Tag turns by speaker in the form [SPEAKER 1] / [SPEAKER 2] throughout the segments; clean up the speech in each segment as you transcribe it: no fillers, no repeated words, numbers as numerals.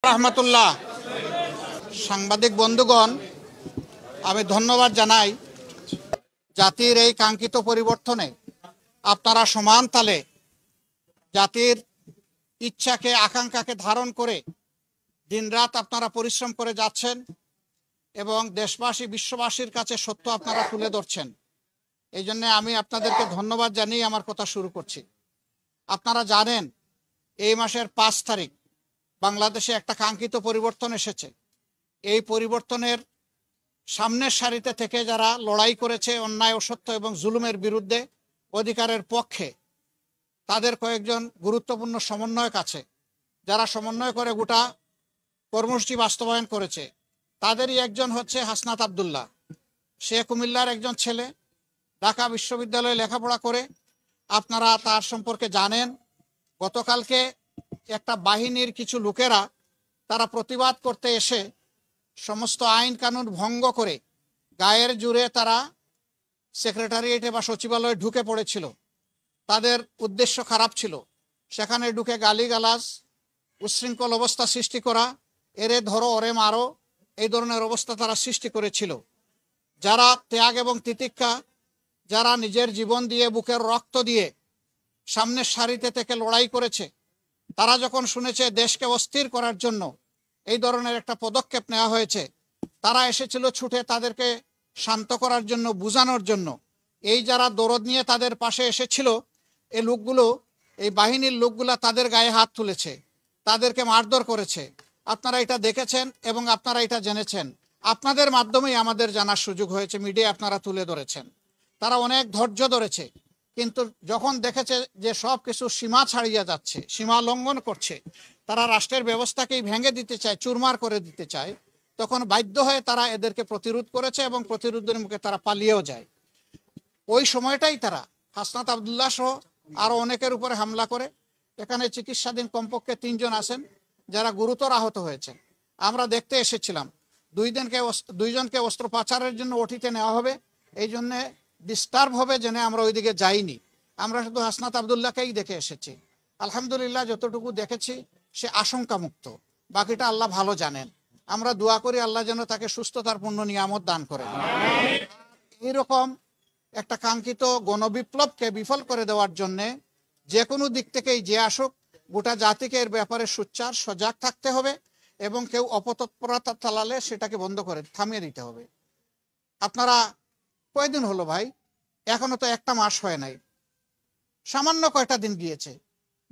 [SPEAKER 1] রহমতুল্লাহ। সাংবাদিক বন্ধুগণ, আমি ধন্যবাদ জানাই জাতির এই কাঙ্ক্ষিত পরিবর্তনে আপনারা সমান তালে জাতির ইচ্ছাকে আকাঙ্ক্ষাকে ধারণ করে দিনরাত আপনারা পরিশ্রম করে যাচ্ছেন এবং দেশবাসী বিশ্ববাসীর কাছে সত্য আপনারা তুলে ধরছেন। এই জন্য আমি আপনাদেরকে ধন্যবাদ জানিয়ে আমার কথা শুরু করছি। আপনারা জানেন এই মাসের 5 তারিখ বাংলাদেশে একটা কাঙ্ক্ষিত পরিবর্তন এসেছে। এই পরিবর্তনের সামনের সারিতে থেকে যারা লড়াই করেছে অন্যায় অসত্য এবং জুলুমের বিরুদ্ধে অধিকারের পক্ষে, তাদের কয়েকজন গুরুত্বপূর্ণ সমন্বয়ক আছে যারা সমন্বয় করে গোটা কর্মসূচি বাস্তবায়ন করেছে। তাদেরই একজন হচ্ছে হাসনাত আবদুল্লাহ। সে কুমিল্লার একজন ছেলে, ঢাকা বিশ্ববিদ্যালয়ে লেখাপড়া করে। আপনারা তার সম্পর্কে জানেন। গতকালকে একটা বাহিনীর কিছু লোকেরা তারা প্রতিবাদ করতে এসে সমস্ত আইন কানুন ভঙ্গ করে গায়ের জোরে তারা সেক্রেটারিয়েটে বা সচিবালয়ে ঢুকে পড়েছিল। তাদের উদ্দেশ্য খারাপ ছিল। সেখানে ঢুকে গালিগালাজ, উচ্ছৃঙ্খল অবস্থা সৃষ্টি করা, এরে ধরো ওরে মারো, এই ধরনের অবস্থা তারা সৃষ্টি করেছিল। যারা ত্যাগ এবং তিতিক্ষা, যারা নিজের জীবন দিয়ে বুকের রক্ত দিয়ে সামনের সারিতে থেকে লড়াই করেছে, তারা যখন শুনেছে দেশকে অস্থির করার জন্য এই ধরনের একটা পদক্ষেপ নেওয়া হয়েছে, তারা এসেছিল ছুটে তাদেরকে শান্ত করার জন্য, বুঝানোর জন্য। এই যারা দরদ নিয়ে তাদের পাশে এসেছিল, এই লোকগুলো, এই বাহিনীর লোকগুলা তাদের গায়ে হাত তুলেছে, তাদেরকে মারধর করেছে। আপনারা এটা দেখেছেন এবং আপনারা এটা জেনেছেন। আপনাদের মাধ্যমেই আমাদের জানার সুযোগ হয়েছে, মিডিয়া আপনারা তুলে ধরেছেন। তারা অনেক ধৈর্য ধরেছে, কিন্তু যখন দেখেছে যে সব কিছু সীমা ছাড়িয়ে যাচ্ছে, সীমা লঙ্ঘন করছে, তারা রাষ্ট্রের ব্যবস্থাকেই ভেঙে দিতে চায়, চুরমার করে দিতে চায়, তখন বাধ্য হয়ে তারা এদেরকে প্রতিরোধ করেছে এবং প্রতিরোধের মুখে তারা পালিয়েও যায়। ওই সময়টাই তারা হাসনাত আবদুল্লাহ সহ আরো অনেকের উপরে হামলা করে। এখানে চিকিৎসাধীন কমপক্ষে 3 জন আছেন যারা গুরুতর আহত হয়েছে। আমরা দেখতে এসেছিলাম। 2 জনকে অস্ত্রোপচারের জন্য ওটিতে নেওয়া হবে, এই জন্য ডিস্টার্ব হবে জেনে আমরা ওইদিকে যাইনি। আমরা শুধু হাসনাত আবদুল্লাহকেই দেখে এসেছি। আলহামদুলিল্লাহ, যতটুকু দেখেছি সে আশঙ্কা মুক্ত। বাকিটা আল্লাহ ভালো জানেন। আমরা দোয়া করি আল্লাহ যেন তাকে সুস্থতার পূর্ণ নিয়ামত দান করেন। এইরকম একটা কাঙ্ক্ষিত গণবিপ্লবকে বিফল করে দেওয়ার জন্যে যে কোনো দিক থেকেই যে আসুক, গোটা জাতিকে এর ব্যাপারে সোচ্চার সজাগ থাকতে হবে এবং কেউ অপতৎপরতা চালালে সেটাকে বন্ধ করে থামিয়ে দিতে হবে। আপনারা কয়দিন হলো ভাই? এখনো তো একটা মাস হয় নাই, সামান্য কয়টা দিন গিয়েছে।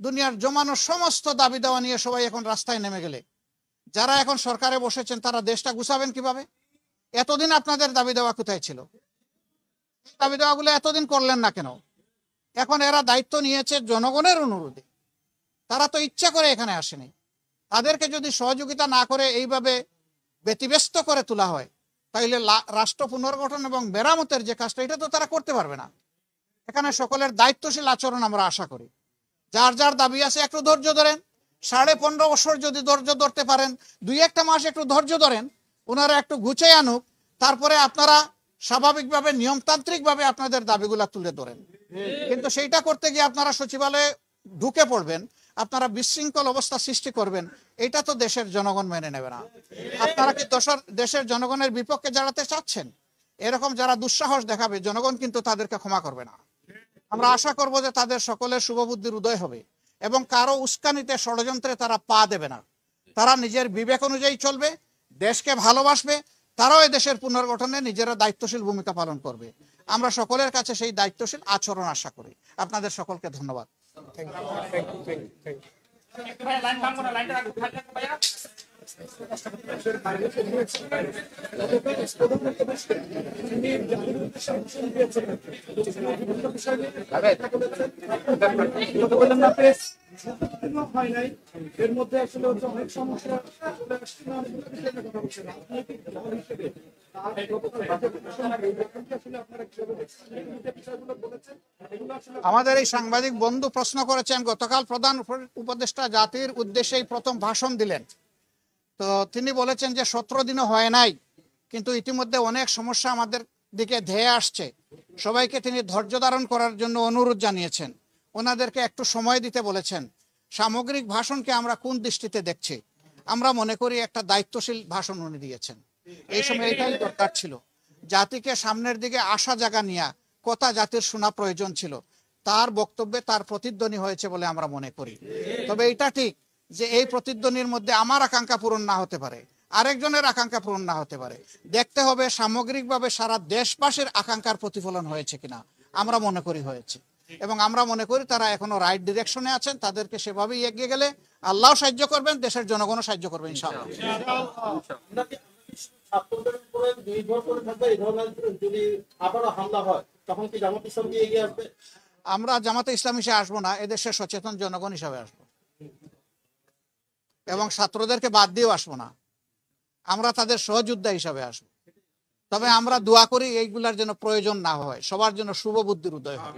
[SPEAKER 1] দুনিয়ার জমানো সমস্ত দাবি দেওয়া নিয়ে সবাই এখন রাস্তায় নেমে গেলে যারা এখন সরকারে বসেছেন তারা দেশটা গুছাবেন কিভাবে? এতদিন আপনাদের দাবি দেওয়া কোথায় ছিল? দাবি দেওয়াগুলো এতদিন করলেন না কেন? এখন এরা দায়িত্ব নিয়েছে জনগণের অনুরোধে। তারা তো ইচ্ছা করে এখানে আসেনি। তাদেরকে যদি সহযোগিতা না করে এইভাবে ব্যতিব্যস্ত করে তোলা হয়, তাইলে রাষ্ট্র পুনর্গঠন এবং মেরামতের যে কাজটা, এটা তো তারা করতে পারবে না। এখানে সকলের দায়িত্বশীল আচরণ আমরা আশা করি। যার যার দাবি আছে একটু ধৈর্য ধরেন। 15.5 বছর যদি ধৈর্য ধরতে পারেন, 2-1 মাস একটু ধৈর্য ধরেন, ওনারা একটু গুছিয়ে আনুক, তারপরে আপনারা স্বাভাবিকভাবে নিয়মতান্ত্রিকভাবে আপনাদের দাবিগুলা তুলে ধরেন। কিন্তু সেইটা করতে গিয়ে আপনারা সচিবালয়ে ঢুকে পড়বেন, আপনারা বিশৃঙ্খল অবস্থা সৃষ্টি করবেন, এটা তো দেশের জনগণ মেনে নেবে না। আপনারা কি দেশের জনগণের বিপক্ষে দাঁড়াতে চাচ্ছেন? এরকম যারা দুঃসাহস দেখাবে, জনগণ কিন্তু তাদেরকে ক্ষমা করবে না। আমরা আশা করব যে তাদের সকলের শুভবুদ্ধির উদয় হবে এবং কারো উস্কানিতে, ষড়যন্ত্রে তারা পা দেবে না। তারা নিজের বিবেক অনুযায়ী চলবে, দেশকে ভালোবাসবে, তারাও এই দেশের পুনর্গঠনে নিজেরা দায়িত্বশীল ভূমিকা পালন করবে। আমরা সকলের কাছে সেই দায়িত্বশীল আচরণ আশা করি। আপনাদের সকলকে ধন্যবাদ।
[SPEAKER 2] এর মধ্যে আসলে অনেক সমস্যা।
[SPEAKER 1] আমাদের এই সাংবাদিক বন্ধু প্রশ্ন করেছেন, গতকাল প্রধান উপদেষ্টা জাতির উদ্দেশ্যেই প্রথম ভাষণ দিলেন। তো তিনি বলেছেন যে 17 দিনও হয় নাই, কিন্তু ইতিমধ্যে অনেক সমস্যা আমাদের দিকে ধেয়ে আসছে। সবাইকে তিনি ধৈর্য ধারণ করার জন্য অনুরোধ জানিয়েছেন, ওনাদেরকে একটু সময় দিতে বলেছেন। সামগ্রিক ভাষণকে আমরা কোন দৃষ্টিতে দেখছি? আমরা মনে করি একটা দায়িত্বশীল ভাষণ উনি দিয়েছেন। এই সময় এটাই দরকার ছিল, জাতিকে সামনের দিকে আশা জায়গা নিয়ে কথা জাতির শোনা প্রয়োজন ছিল। তার বক্তব্যে তার প্রতিধ্বনি হয়েছে বলে আমরা মনে করি। তবে এটা ঠিক যে এই প্রতিধ্বনির মধ্যে আমার আকাঙ্ক্ষা পূরণ না হতে পারে, আরেকজনের আকাঙ্ক্ষা পূরণ না হতে পারে। দেখতে হবে সামগ্রিকভাবে সারা দেশবাসীর আকাঙ্ক্ষার প্রতিফলন হয়েছে কিনা। আমরা মনে করি হয়েছে, এবং আমরা মনে করি তারা এখনো রাইট ডিরেকশনে আছেন। তাদেরকে সেভাবেই এগিয়ে গেলে আল্লাহ সাহায্য করবেন, দেশের জনগণও সাহায্য করবেন ইনশাআল্লাহ।
[SPEAKER 3] ছাত্রদের উপরে নির্ভর করে থাকবে এই ধরনের যদি আবারও হামলা হয়, তখন কি জামাত ইসলাম কি এগিয়ে আসবে?
[SPEAKER 1] আমরা জামাতে ইসলাম হিসেবে আসবো না, এদেশের সচেতন জনগণ হিসাবে আসবো, এবং ছাত্রদেরকে বাদ দিয়েও আসবো না। আমরা তাদের সহযোদ্ধা হিসাবে আসবো। তবে আমরা দোয়া করি এইগুলার যেন প্রয়োজন না হয়, সবার জন্য শুভ বুদ্ধির উদয় হয়।